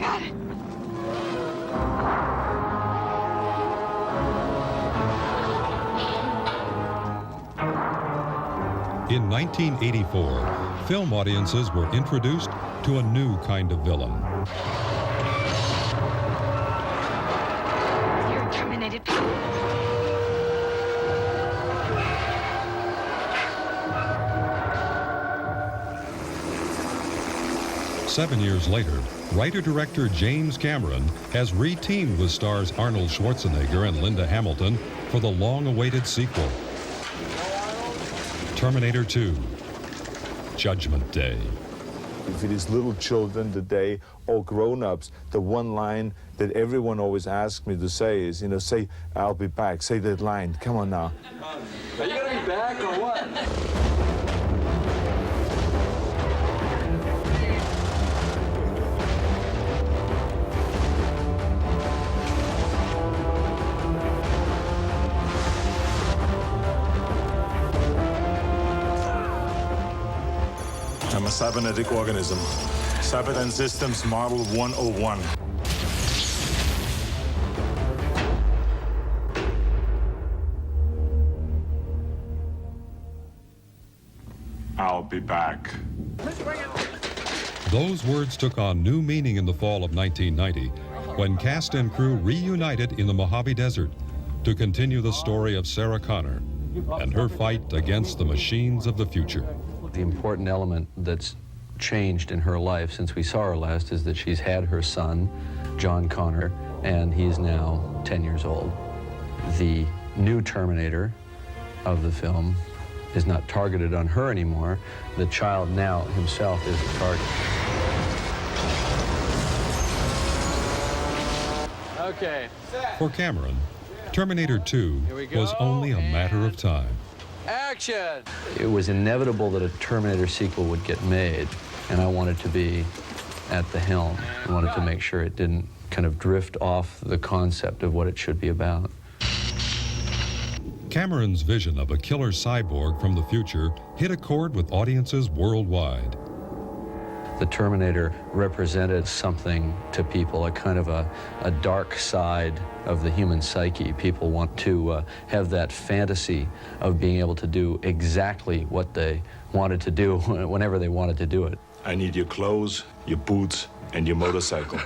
got it. In 1984, film audiences were introduced to a new kind of villain. You're terminated. 7 years later, writer-director James Cameron has re-teamed with stars Arnold Schwarzenegger and Linda Hamilton for the long-awaited sequel, Terminator 2, Judgment Day. If it is little children today or grown-ups, the one line that everyone always asks me to say is, say, I'll be back. Say that line. Come on now. Are you gonna be back or what? I'm a cybernetic organism. Cyberdyne Systems Model 101. I'll be back. Those words took on new meaning in the fall of 1990 when cast and crew reunited in the Mojave Desert to continue the story of Sarah Connor and her fight against the machines of the future. The important element that's changed in her life since we saw her last is that she's had her son, John Connor, and he's now 10 years old. The new Terminator of the film is not targeted on her anymore. The child now himself is the target. Okay. For Cameron, Terminator 2 was only a matter of time. Action! It was inevitable that a Terminator sequel would get made, and I wanted to be at the helm. I wanted to make sure it didn't kind of drift off the concept of what it should be about. Cameron's vision of a killer cyborg from the future hit a chord with audiences worldwide. The Terminator represented something to people, a kind of a dark side of the human psyche. People want to have that fantasy of being able to do exactly what they wanted to do whenever they wanted to do it. I need your clothes, your boots, and your motorcycle.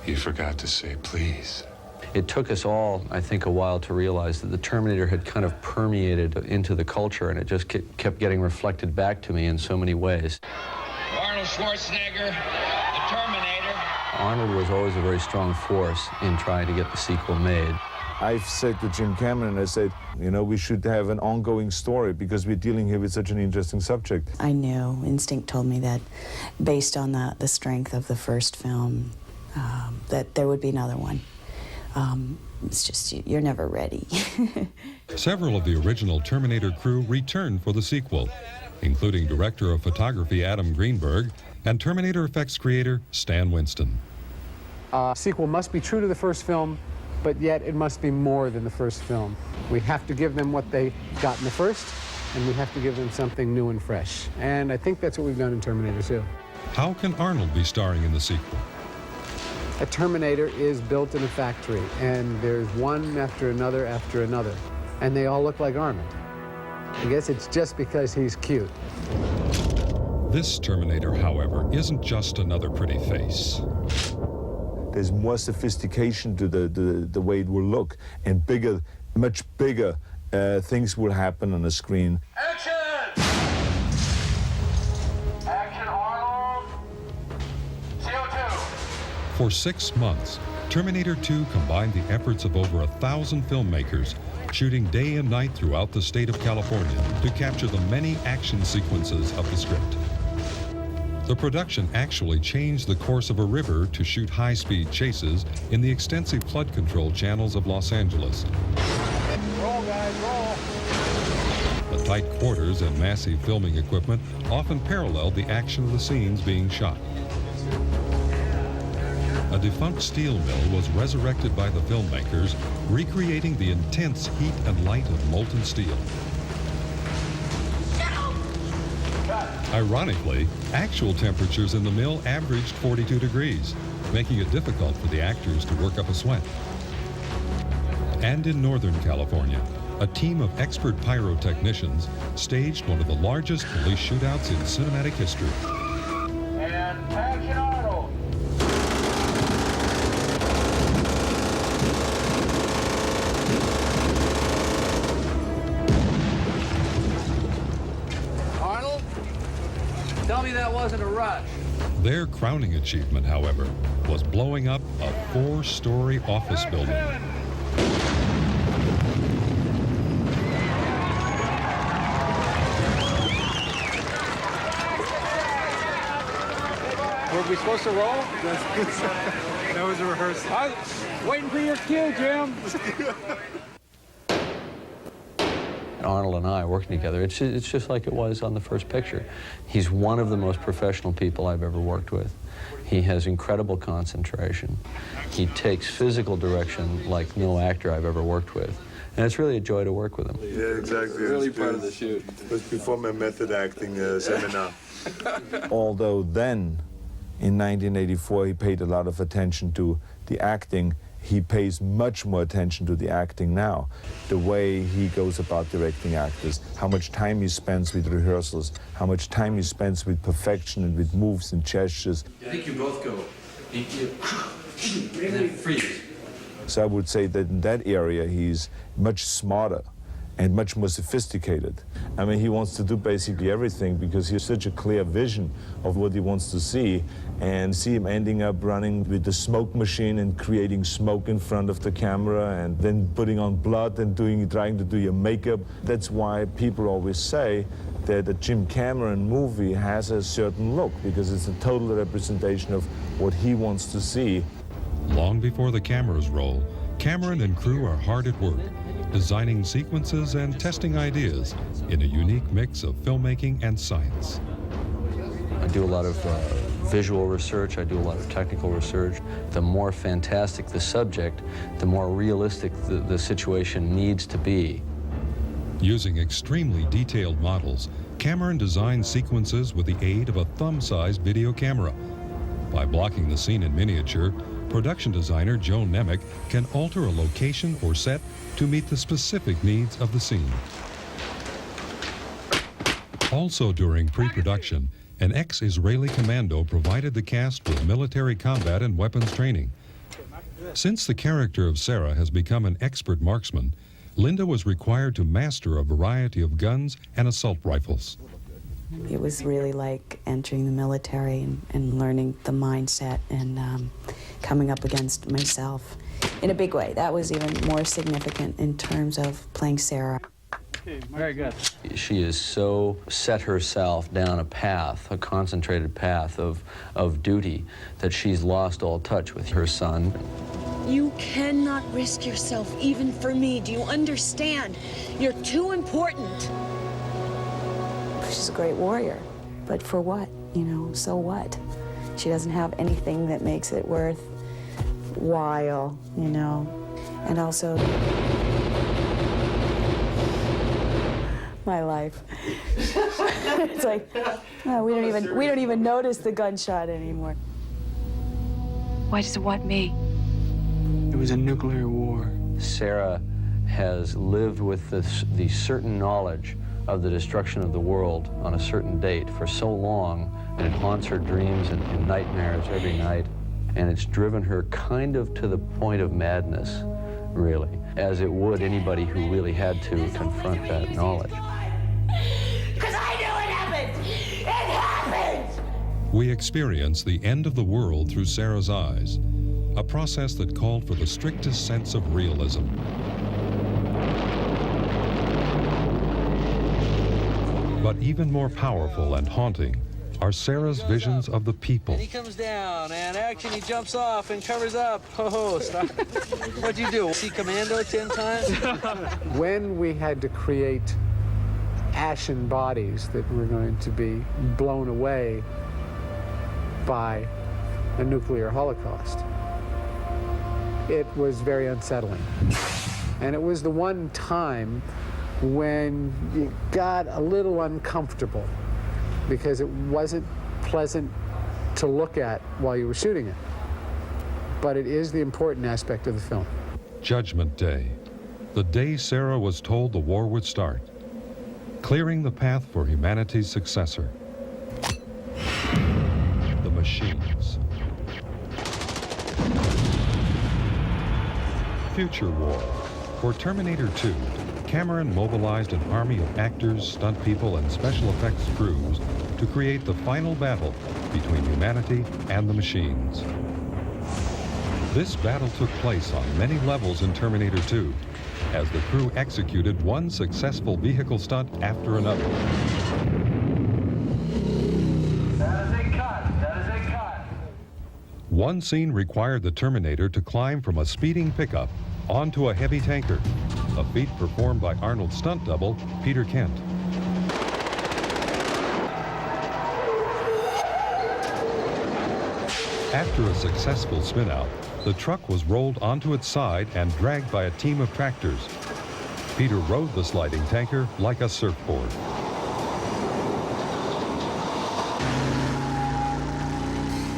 You forgot to say please. It took us all, I think, a while to realize that the Terminator had kind of permeated into the culture, and it just kept getting reflected back to me in so many ways. Arnold Schwarzenegger, the Terminator. Arnold was always a very strong force in trying to get the sequel made. I've said to Jim Cameron, I said, we should have an ongoing story because we're dealing here with such an interesting subject. I knew, instinct told me that based on the strength of the first film, that there would be another one. It's just, you're never ready. Several of the original Terminator crew returned for the sequel, including director of photography Adam Greenberg and Terminator effects creator Stan Winston. Sequel must be true to the first film, but yet it must be more than the first film. We have to give them what they got in the first, and we have to give them something new and fresh. And I think that's what we've done in Terminator 2. How can Arnold be starring in the sequel? A Terminator is built in a factory, and there's one after another, and they all look like Arnold. I guess it's just because he's cute. This Terminator, however, isn't just another pretty face. There's more sophistication to the way it will look, and bigger, much bigger things will happen on the screen. Action! Action, Arnold! CO2! For 6 months, Terminator 2 combined the efforts of over 1,000 filmmakers, shooting day and night throughout the state of California to capture the many action sequences of the script. The production actually changed the course of a river to shoot high-speed chases in the extensive flood control channels of Los Angeles. Roll, guys, roll! The tight quarters and massive filming equipment often paralleled the action of the scenes being shot. A defunct steel mill was resurrected by the filmmakers, recreating the intense heat and light of molten steel. Ironically, actual temperatures in the mill averaged 42 degrees, making it difficult for the actors to work up a sweat. And in Northern California, a team of expert pyrotechnicians staged one of the largest police shootouts in cinematic history. And action, Arnold. Arnold, tell me that wasn't a rush. Their crowning achievement, however, was blowing up a 4-story office building. Were we supposed to roll? That was a rehearsal. I was waiting for your cue, Jim. Arnold and I working together, it's just like it was on the first picture. He's one of the most professional people I've ever worked with. He has incredible concentration. He takes physical direction like no actor I've ever worked with. And it's really a joy to work with him. Yeah, exactly. Really part of the shoot. It was before my method acting seminar. Although then, in 1984, he paid a lot of attention to the acting, he pays much more attention to the acting now. The way he goes about directing actors, how much time he spends with rehearsals, how much time he spends with perfection and with moves and gestures. I think you both go, and then freeze. So I would say that in that area, he's much smarter and much more sophisticated. I mean, he wants to do basically everything because he has such a clear vision of what he wants to see. And see him ending up running with the smoke machine and creating smoke in front of the camera and then putting on blood and trying to do your makeup. That's why people always say that a Jim Cameron movie has a certain look, because it's a total representation of what he wants to see. Long before the cameras roll, Cameron and crew are hard at work, designing sequences and testing ideas in a unique mix of filmmaking and science. I do a lot of visual research, I do a lot of technical research. The more fantastic the subject, the more realistic the situation needs to be. Using extremely detailed models, Cameron designed sequences with the aid of a thumb-sized video camera. By blocking the scene in miniature, production designer Joe Nemec can alter a location or set to meet the specific needs of the scene. Also during pre-production, an ex-Israeli commando provided the cast with military combat and weapons training. Since the character of Sarah has become an expert marksman, Linda was required to master a variety of guns and assault rifles. It was really like entering the military and learning the mindset and coming up against myself in a big way. That was even more significant in terms of playing Sarah. Very good. She has so set herself down a path, a concentrated path of duty, that she's lost all touch with her son. You cannot risk yourself even for me. Do you understand? You're too important. She's a great warrior, but for what? You know, so what? She doesn't have anything that makes it worthwhile, you know. And also, my life. It's like, oh, we don't even notice the gunshot anymore. Why does it want me? It was a nuclear war. Sarah has lived with the certain knowledge of the destruction of the world on a certain date for so long, and it haunts her dreams and nightmares every night, and it's driven her kind of to the point of madness, really, as it would anybody who really had to confront that knowledge. Because I knew it happened! It happened! We experience the end of the world through Sarah's eyes, a process that called for the strictest sense of realism. But even more powerful and haunting are Sarah's visions of the people. And he comes down, and action, he jumps off and covers up. Oh, stop. What'd you do? See Commando 10 times? When we had to create ashen bodies that were going to be blown away by a nuclear holocaust, it was very unsettling. And it was the one time when you got a little uncomfortable because it wasn't pleasant to look at while you were shooting it. But it is the important aspect of the film. Judgment Day, the day Sarah was told the war would start, clearing the path for humanity's successor. The machines. Future War. For Terminator 2, Cameron mobilized an army of actors, stunt people, and special effects crews to create the final battle between humanity and the machines. This battle took place on many levels in Terminator 2, as the crew executed one successful vehicle stunt after another. That is a cut. That is a cut. One scene required the Terminator to climb from a speeding pickup onto a heavy tanker, a feat performed by Arnold's stunt double, Peter Kent. After a successful spin-out, the truck was rolled onto its side and dragged by a team of tractors. Peter rode the sliding tanker like a surfboard.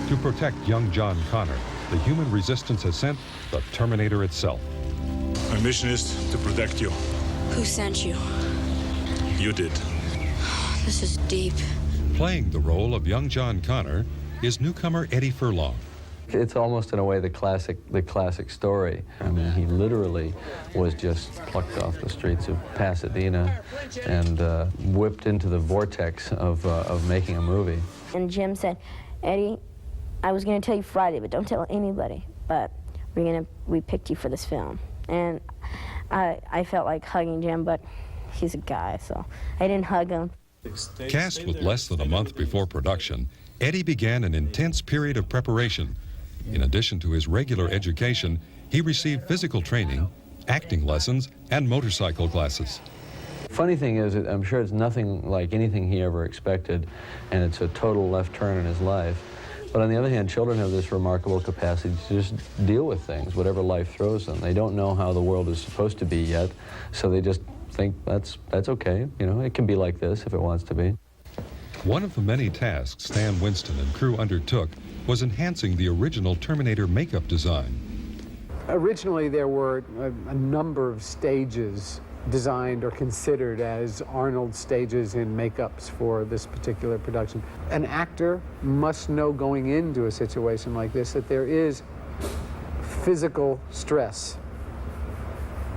To protect young John Connor, the human resistance has sent the Terminator itself. My mission is to protect you. Who sent you? You did. This is deep. Playing the role of young John Connor is newcomer Eddie Furlong. It's almost in a way the classic story. I mean, he literally was just plucked off the streets of Pasadena and whipped into the vortex of making a movie. And Jim said, Eddie, I was going to tell you Friday, but don't tell anybody. But we picked you for this film. And I felt like hugging Jim, but he's a guy, so I didn't hug him. Cast with less than a month before production, Eddie began an intense period of preparation. In addition to his regular education, he received physical training, acting lessons, and motorcycle classes. Funny thing is, I'm sure it's nothing like anything he ever expected, and it's a total left turn in his life. But on the other hand, children have this remarkable capacity to just deal with things, whatever life throws them. They don't know how the world is supposed to be yet, so they just think that's okay. You know, it can be like this if it wants to be. One of the many tasks Stan Winston and crew undertook was enhancing the original Terminator makeup design. Originally, there were a number of stages designed or considered as Arnold stages in makeups for this particular production. An actor must know going into a situation like this that there is physical stress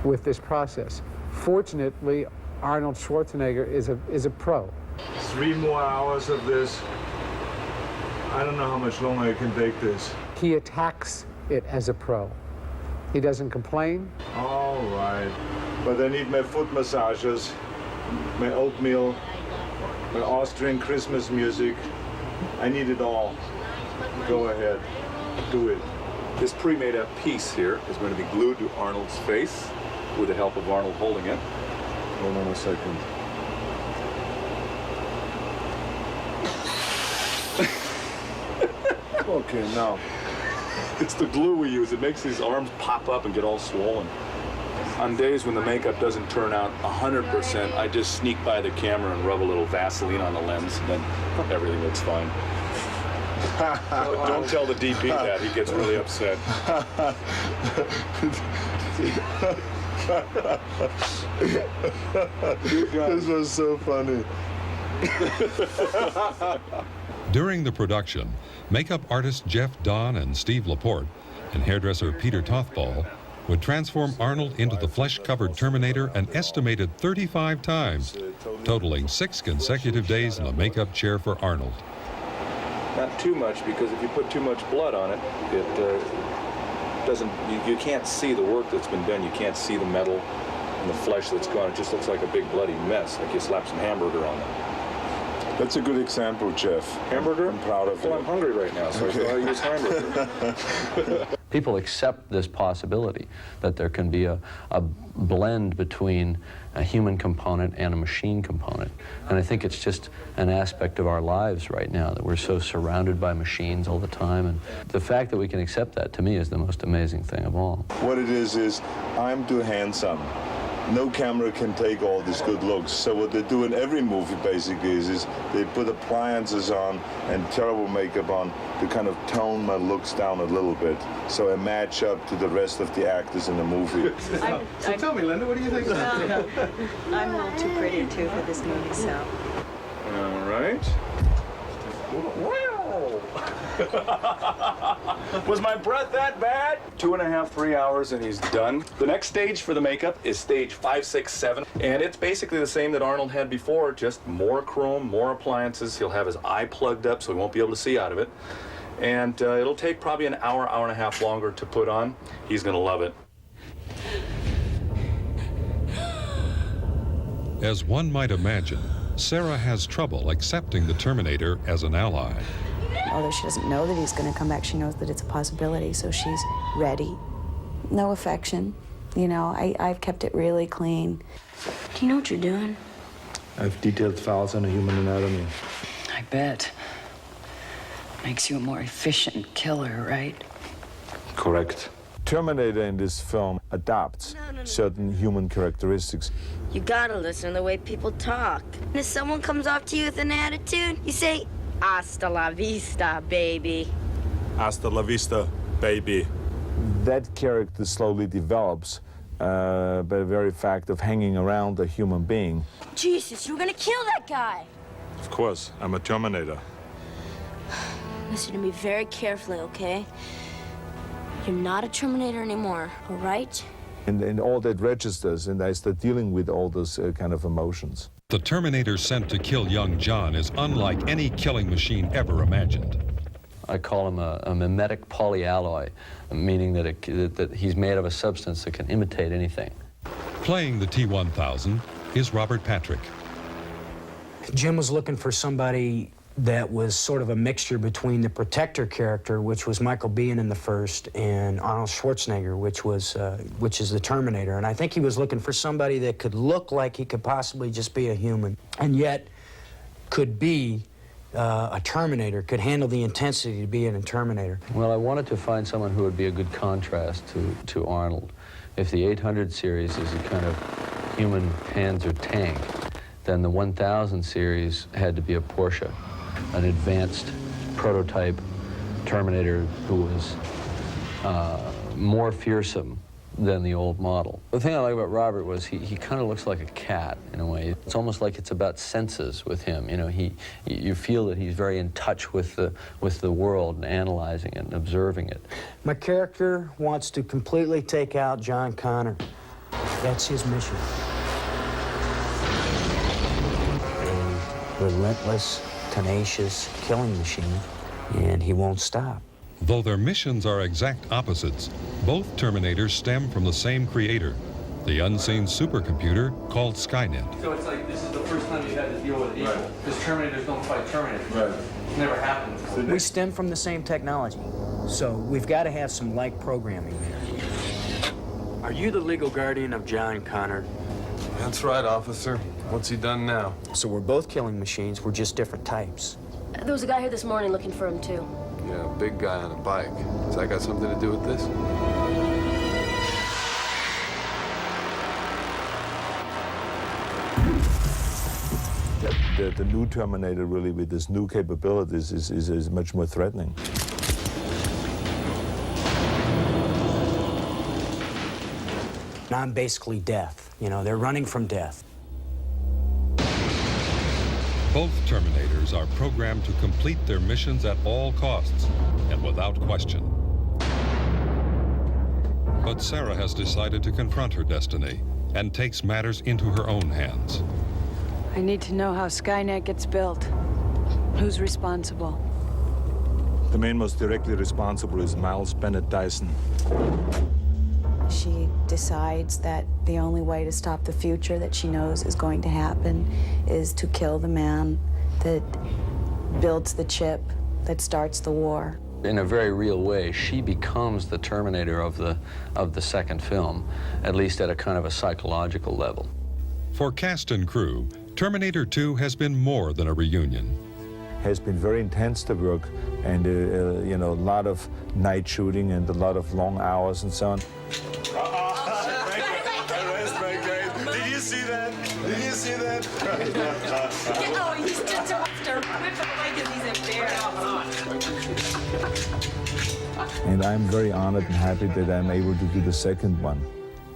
with this process. Fortunately, Arnold Schwarzenegger is a pro. 3 more hours of this. I don't know how much longer I can take this. He attacks it as a pro. He doesn't complain. All right. But I need my foot massages, my oatmeal, my Austrian Christmas music. I need it all. Go ahead. Do it. This pre-made-up piece here is going to be glued to Arnold's face with the help of Arnold holding it. Hold on a second. Okay, now. It's the glue we use. It makes these arms pop up and get all swollen. On days when the makeup doesn't turn out 100%, I just sneak by the camera and rub a little Vaseline on the lens, and then everything looks fine. But don't tell the DP that. He gets really upset. This was so funny. During the production, makeup artist Jeff Don and Steve Laporte and hairdresser Peter Tothball would transform Arnold into the flesh-covered Terminator an estimated 35 times, totaling 6 consecutive days in the makeup chair for Arnold. Not too much, because if you put too much blood on it, it doesn't. You can't see the work that's been done. You can't see the metal and the flesh that's gone. It just looks like a big bloody mess, like you slapped some hamburger on it. That's a good example, Jeff. Hamburger? I'm proud of you. Well, I'm hungry right now, so I thought I'd use hamburger. People accept this possibility that there can be a blend between a human component and a machine component. And I think it's just an aspect of our lives right now, that we're so surrounded by machines all the time. And the fact that we can accept that, to me, is the most amazing thing of all. What it is I'm too handsome. No camera can take all these good looks. So what they do in every movie basically is they put appliances on and terrible makeup on to kind of tone my looks down a little bit, so I match up to the rest of the actors in the movie. So tell me, Linda, what do you think? I'm a little too pretty too for this movie, so. All right. Wow! Was my breath that bad? 2.5, 3 hours, and he's done. The next stage for the makeup is stage 5, 6, 7, and it's basically the same that Arnold had before, just more chrome, more appliances. He'll have his eye plugged up so he won't be able to see out of it. And it'll take probably an hour, hour and a half longer to put on. He's gonna love it. As one might imagine, Sarah has trouble accepting the Terminator as an ally. Although she doesn't know that he's going to come back, she knows that it's a possibility, so she's ready. No affection. You know, I've kept it really clean. Do you know what you're doing? I've detailed files on the human anatomy. I bet. Makes you a more efficient killer, right? Correct. Terminator in this film adopts certain human characteristics. You gotta listen to the way people talk. And if someone comes up to you with an attitude, you say, "Hasta la vista, baby." Hasta la vista, baby. That character slowly develops by the very fact of hanging around a human being. Jesus, you were gonna kill that guy. Of course, I'm a Terminator. Listen to me very carefully, okay? You're not a Terminator anymore, all right? And all that registers, and I start dealing with all those kind of emotions. The Terminator sent to kill young John is unlike any killing machine ever imagined. I call him a mimetic polyalloy, meaning that he's made of a substance that can imitate anything. Playing the T-1000 is Robert Patrick. Jim was looking for somebody that was sort of a mixture between the Protector character, which was Michael Biehn in the first, and Arnold Schwarzenegger, which is the Terminator. And I think he was looking for somebody that could look like he could possibly just be a human, and yet could be a Terminator, could handle the intensity to be in a Terminator. Well, I wanted to find someone who would be a good contrast to Arnold. If the 800 series is a kind of human Panzer tank, then the 1000 series had to be a Porsche, an advanced prototype Terminator who was more fearsome than the old model. The thing I like about Robert was he kind of looks like a cat in a way. It's almost like it's about senses with him. You know, you feel that he's very in touch with the world and analyzing it and observing it. My character wants to completely take out John Connor. That's his mission. A relentless, tenacious killing machine, and he won't stop. Though their missions are exact opposites, both Terminators stem from the same creator, the unseen supercomputer called Skynet. So it's like this is the first time you had to deal with evil. Because Terminators don't fight Terminators. Right. It's never happened before. We stem from the same technology, so we've got to have some like programming there. Are you the legal guardian of John Connor? That's right, officer. What's he done now? So we're both killing machines, we're just different types. There was a guy here this morning looking for him, too. Yeah, a big guy on a bike. Has that got something to do with this? The new Terminator, really, with his new capabilities, is much more threatening. I'm basically death. You know, they're running from death. Both Terminators are programmed to complete their missions at all costs and without question. But Sarah has decided to confront her destiny and takes matters into her own hands. I need to know how Skynet gets built. Who's responsible? The man most directly responsible is Miles Bennett Dyson. She decides that the only way to stop the future that she knows is going to happen is to kill the man that builds the chip that starts the war. In a very real way, she becomes the Terminator of the second film, at least at a kind of a psychological level. For cast and crew, Terminator 2 has been more than a reunion. Has been very intense, the work, and you know, a lot of night shooting and a lot of long hours and so on. Did you see that? Did you see that? Oh, he's just after whipping away because he's embarrassed. And I'm very honored and happy that I'm able to do the second one.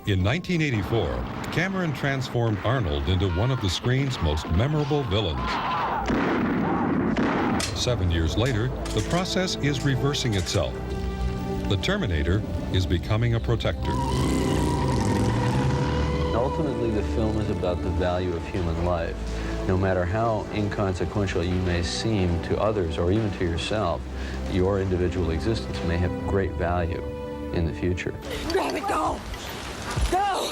In 1984, Cameron transformed Arnold into one of the screen's most memorable villains. 7 years later, the process is reversing itself. The Terminator is becoming a protector. Ultimately, the film is about the value of human life. No matter how inconsequential you may seem to others or even to yourself, your individual existence may have great value in the future. Grab it, go! Go!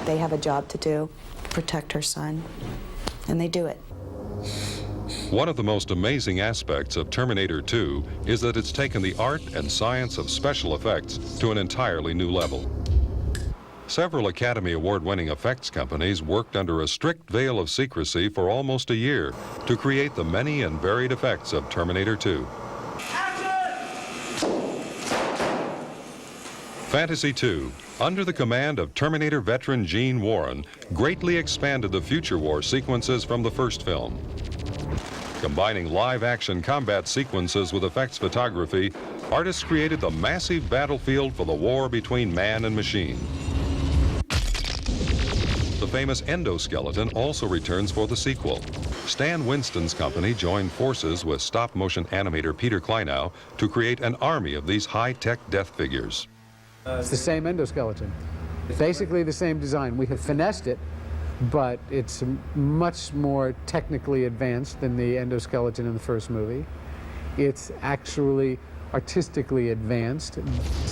They have a job to do, protect her son, and they do it. One of the most amazing aspects of Terminator 2 is that it's taken the art and science of special effects to an entirely new level. Several Academy Award-winning effects companies worked under a strict veil of secrecy for almost a year to create the many and varied effects of Terminator 2. Fantasy II, under the command of Terminator veteran Gene Warren, greatly expanded the future war sequences from the first film. Combining live-action combat sequences with effects photography, artists created the massive battlefield for the war between man and machine. The famous endoskeleton also returns for the sequel. Stan Winston's company joined forces with stop-motion animator Peter Kleinow to create an army of these high-tech death figures. It's the same endoskeleton. Basically the same design. We have finessed it, but it's much more technically advanced than the endoskeleton in the first movie. It's actually artistically advanced.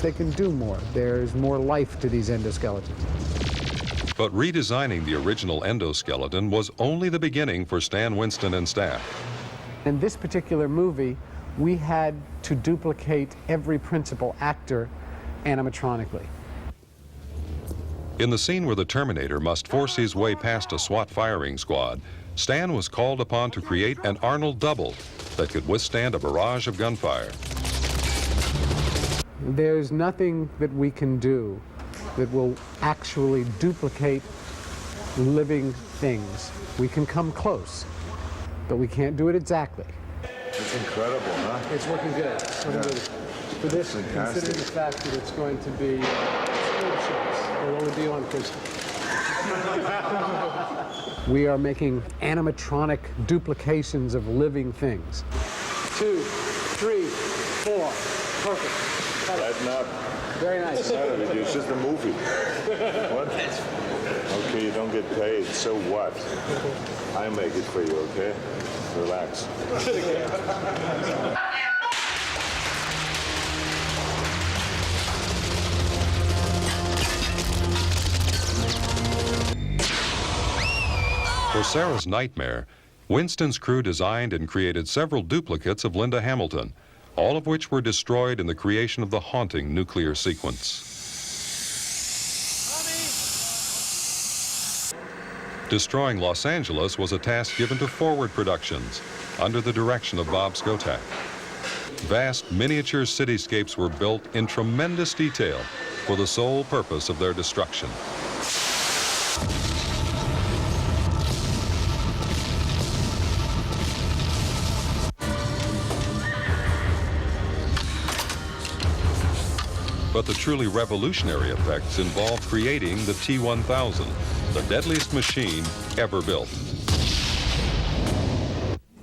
They can do more. There's more life to these endoskeletons. But redesigning the original endoskeleton was only the beginning for Stan Winston and staff. In this particular movie, we had to duplicate every principal actor animatronically. In the scene where the Terminator must force his way past a SWAT firing squad, Stan was called upon to create an Arnold double that could withstand a barrage of gunfire. There's nothing that we can do that will actually duplicate living things. We can come close, but we can't do it exactly. It's incredible, huh? It's working good. It's working good. For this, considering the fact that it's going to be speed shots, it'll only be on Christmas. We are making animatronic duplications of living things. 2, 3, 4. Perfect. Lighten up. Very nice. It's just a movie. What? Okay, you don't get paid. So what? I make it for you, okay? Relax. For Sarah's nightmare, Winston's crew designed and created several duplicates of Linda Hamilton, all of which were destroyed in the creation of the haunting nuclear sequence. Destroying Los Angeles was a task given to Forward Productions under the direction of Bob Skotak. Vast miniature cityscapes were built in tremendous detail for the sole purpose of their destruction. But the truly revolutionary effects involved creating the T-1000, the deadliest machine ever built.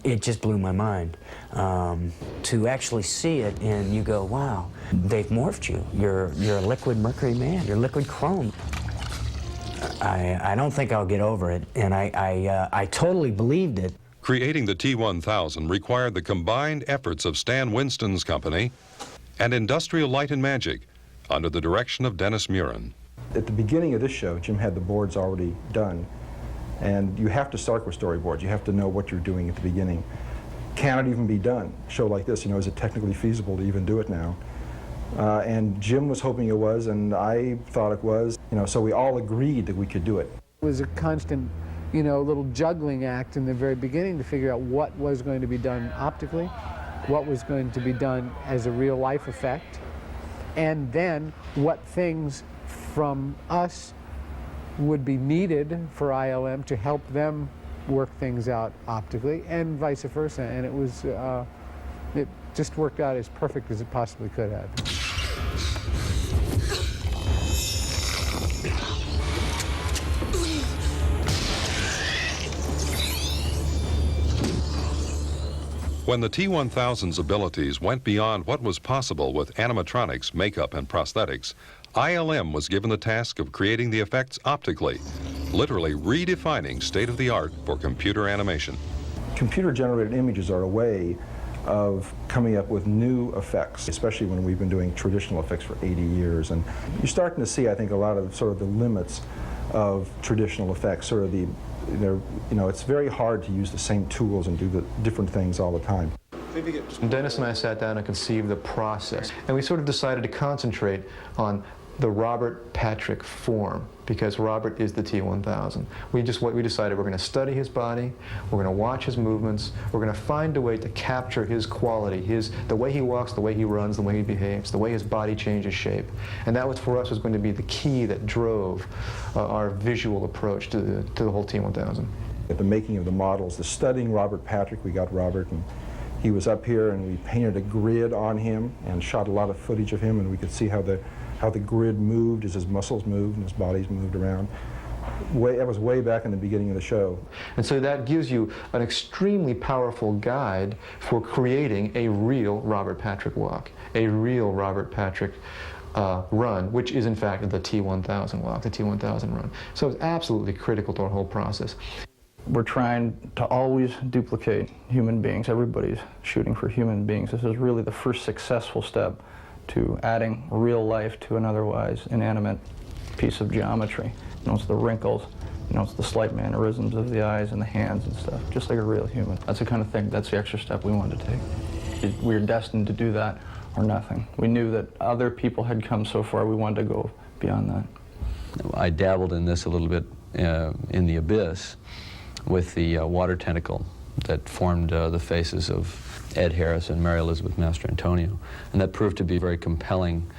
It just blew my mind to actually see it, and you go, wow, they've morphed you. You're a liquid mercury man. You're liquid chrome. I don't think I'll get over it, and I totally believed it. Creating the T-1000 required the combined efforts of Stan Winston's company and Industrial Light and Magic under the direction of Dennis Muren. At the beginning of this show, Jim had the boards already done, And you have to start with storyboards. You have to know what you're doing at the beginning. Can it even be done? A show like this, is it technically feasible to even do it now? And Jim was hoping it was, and I thought it was. So we all agreed that we could do it. It was a constant, little juggling act in the very beginning to figure out what was going to be done optically, what was going to be done as a real-life effect, and then what things from us would be needed for ILM to help them work things out optically, and vice versa. And it was, it just worked out as perfect as it possibly could have. When the T-1000's abilities went beyond what was possible with animatronics, makeup, and prosthetics, ILM was given the task of creating the effects optically, literally redefining state-of-the-art for computer animation. Computer-generated images are a way of coming up with new effects, especially when we've been doing traditional effects for 80 years. And you're starting to see, I think, a lot of sort of the limits of traditional effects, sort of the it's very hard to use the same tools and do the different things all the time. Dennis and I sat down and conceived the process, and we sort of decided to concentrate on the Robert Patrick form, because Robert is the T-1000. We decided we're going to study his body, we're going to watch his movements, we're going to find a way to capture his quality, the way he walks, the way he runs, the way he behaves, the way his body changes shape. And that was, for us, was going to be the key that drove our visual approach to the whole T-1000. At the making of the models, the studying Robert Patrick, we got Robert, and he was up here, and we painted a grid on him and shot a lot of footage of him, and we could see how the grid moved as his muscles moved and his bodies moved around. That was way back in the beginning of the show. And so that gives you an extremely powerful guide for creating a real Robert Patrick walk, a real Robert Patrick run, which is in fact the T-1000 walk, the T-1000 run. So it's absolutely critical to our whole process. We're trying to always duplicate human beings. Everybody's shooting for human beings. This is really the first successful step to adding real life to an otherwise inanimate piece of geometry. It's the wrinkles, it's the slight mannerisms of the eyes and the hands and stuff, just like a real human. That's the kind of thing, that's the extra step we wanted to take. We were destined to do that or nothing. We knew that other people had come so far, we wanted to go beyond that. I dabbled in this a little bit in The Abyss with the water tentacle that formed the faces of Ed Harris and Mary Elizabeth Mastrantonio. And that proved to be very compelling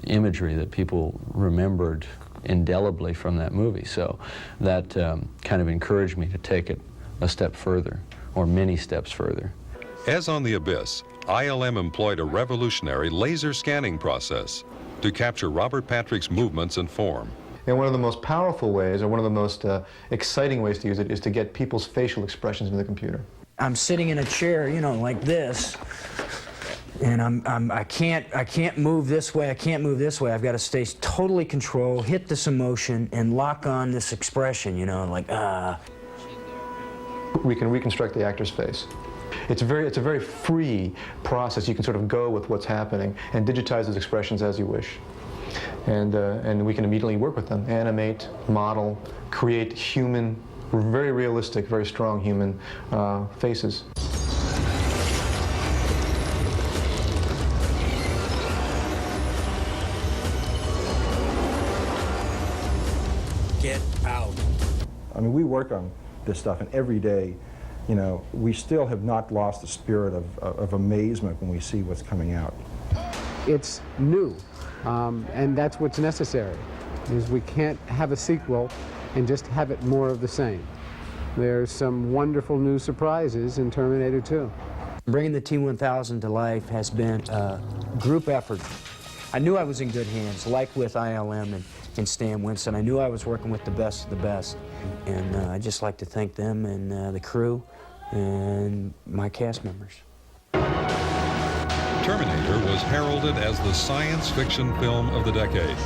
imagery that people remembered indelibly from that movie. So that kind of encouraged me to take it a step further, or many steps further. As on The Abyss, ILM employed a revolutionary laser scanning process to capture Robert Patrick's movements and form. And one of the most powerful ways, or one of the most exciting ways to use it, is to get people's facial expressions into the computer. I'm sitting in a chair, like this, and I can't move this way, I can't move this way. I've got to stay totally controlled, hit this emotion, and lock on this expression, like, We can reconstruct the actor's face. It's a very free process. You can sort of go with what's happening and digitize those expressions as you wish. And we can immediately work with them, animate, model, create human, very realistic, very strong human faces. Get out. I mean, we work on this stuff, and every day, we still have not lost the spirit of amazement when we see what's coming out. It's new, and that's what's necessary, is we can't have a sequel and just have it more of the same. There's some wonderful new surprises in Terminator 2. Bringing the T-1000 to life has been a group effort. I knew I was in good hands, like with ILM and Stan Winston. I knew I was working with the best of the best. And I'd just like to thank them and the crew and my cast members. Terminator was heralded as the science fiction film of the decade.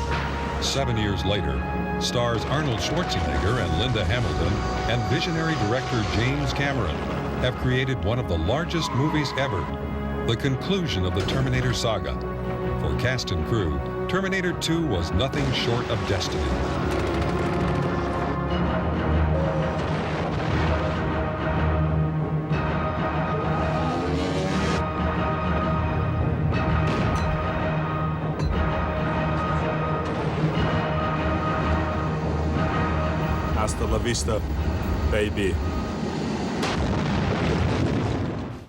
7 years later, stars Arnold Schwarzenegger and Linda Hamilton and visionary director James Cameron have created one of the largest movies ever, the conclusion of the Terminator saga. For cast and crew, Terminator 2 was nothing short of destiny. Hasta la vista, baby.